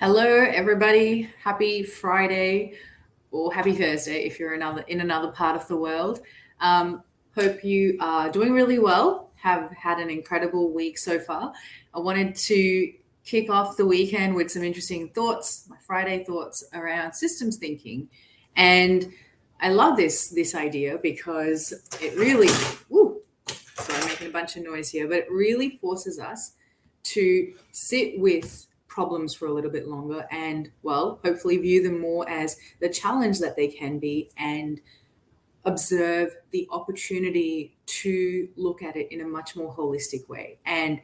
Hello, everybody. Happy Friday or happy Thursday if you're in another part of the world. Hope you are doing really well. Have had an incredible week so far. I wanted to kick off the weekend with some interesting thoughts, my Friday thoughts around systems thinking, and I love this idea because it really. Ooh, sorry, I'm making a bunch of noise here, but it really forces us to sit with problems for a little bit longer and, well, hopefully view them more as the challenge that they can be and observe the opportunity to look at it in a much more holistic way. And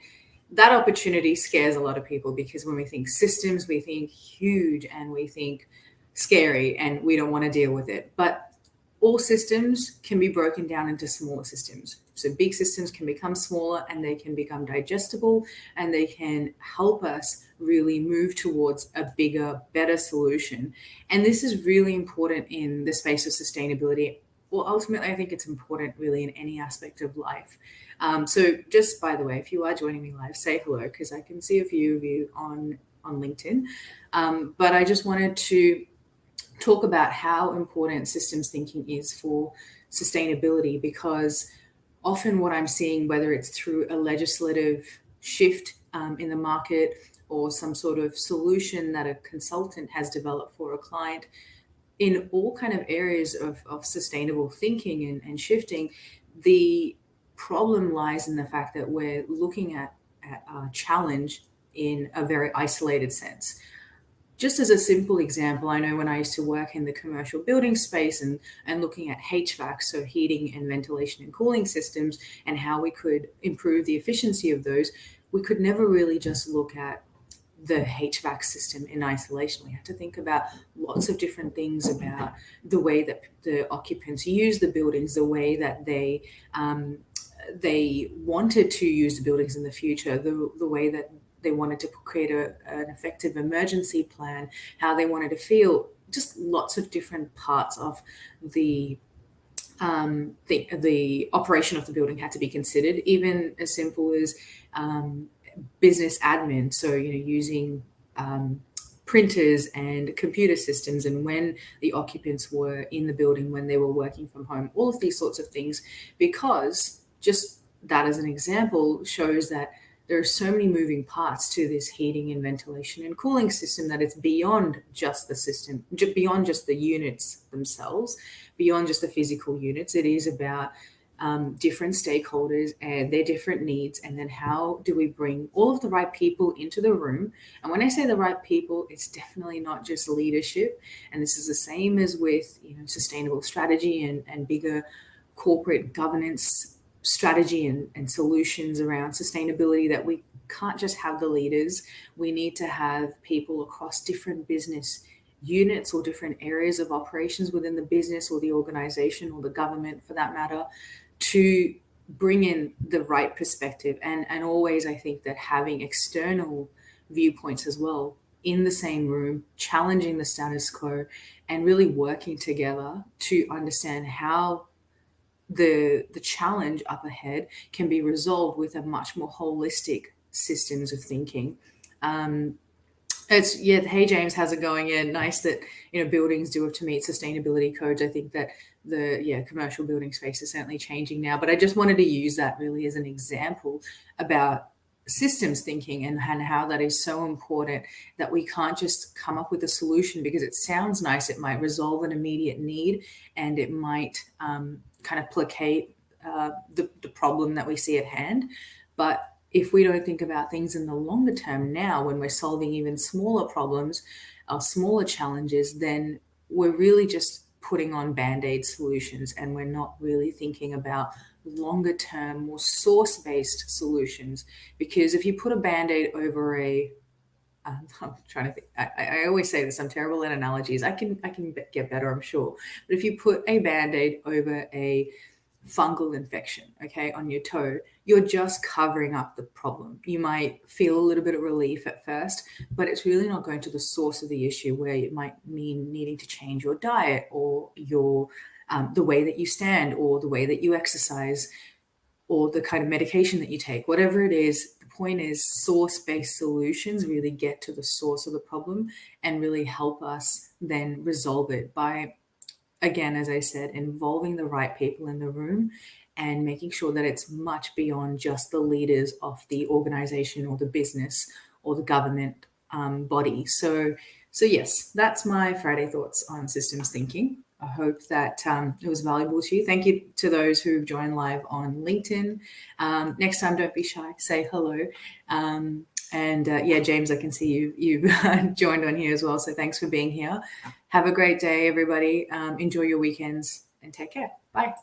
that opportunity scares a lot of people because when we think systems, we think huge and we think scary and we don't want to deal with it. But all systems can be broken down into smaller systems. So big systems can become smaller and they can become digestible and they can help us really move towards a bigger, better solution. And this is really important in the space of sustainability. Well, ultimately, I think it's important really in any aspect of life. So just by the way, if you are joining me live, say hello because I can see a few of you on LinkedIn. But I just wanted to talk about how important systems thinking is for sustainability, because often what I'm seeing, whether it's through a legislative shift in the market or some sort of solution that a consultant has developed for a client, in all kind of areas of sustainable thinking and shifting, the problem lies in the fact that we're looking at a challenge in a very isolated sense. Just as a simple example, I know when I used to work in the commercial building space and looking at HVAC, so heating and ventilation and cooling systems, and how we could improve the efficiency of those, we could never really just look at the HVAC system in isolation. We had to think about lots of different things about the way that the occupants use the buildings, the way that they wanted to use the buildings in the future, the way that they wanted to create an effective emergency plan, how they wanted to feel, just lots of different parts of the operation of the building had to be considered, even as simple as business admin. So, using printers and computer systems, and when the occupants were in the building, when they were working from home, all of these sorts of things, because just that as an example shows that there are so many moving parts to this heating and ventilation and cooling system that it's beyond just the system, beyond just the units themselves, beyond just the physical units. It is about different stakeholders and their different needs, and then how do we bring all of the right people into the room. And when I say the right people, it's definitely not just leadership. And this is the same as with sustainable strategy and bigger corporate governance strategy and solutions around sustainability, that we can't just have the leaders. We need to have people across different business units or different areas of operations within the business or the organization or the government for that matter, to bring in the right perspective. And always, I think that having external viewpoints as well in the same room, challenging the status quo and really working together to understand how the challenge up ahead can be resolved with a much more holistic systems of thinking. Hey James, how's it going? Yeah, nice that buildings do have to meet sustainability codes. I think that the commercial building space is certainly changing now, but I just wanted to use that really as an example about systems thinking and how that is so important, that we can't just come up with a solution because it sounds nice. It might resolve an immediate need and it might kind of placate the problem that we see at hand. But if we don't think about things in the longer term now, when we're solving even smaller problems or smaller challenges, then we're really just putting on band-aid solutions, and we're not really thinking about longer term, more source-based solutions. Because if you put a band-aid over I'm trying to think. I always say this. I'm terrible at analogies. I can get better, I'm sure. But if you put a band-aid over a fungal infection, okay, on your toe, you're just covering up the problem. You might feel a little bit of relief at first, but it's really not going to the source of the issue, where it might mean needing to change your diet or your the way that you stand or the way that you exercise or the kind of medication that you take. Whatever it is, the point is source-based solutions really get to the source of the problem and really help us then resolve it by, again, as I said, involving the right people in the room and making sure that it's much beyond just the leaders of the organization or the business or the government body. So yes, that's my Friday thoughts on systems thinking. I hope that it was valuable to you. Thank you to those who've joined live on LinkedIn. Next time, don't be shy. Say hello. Yeah, James, I can see you've joined on here as well. So thanks for being here. Have a great day, everybody. Enjoy your weekends and take care. Bye.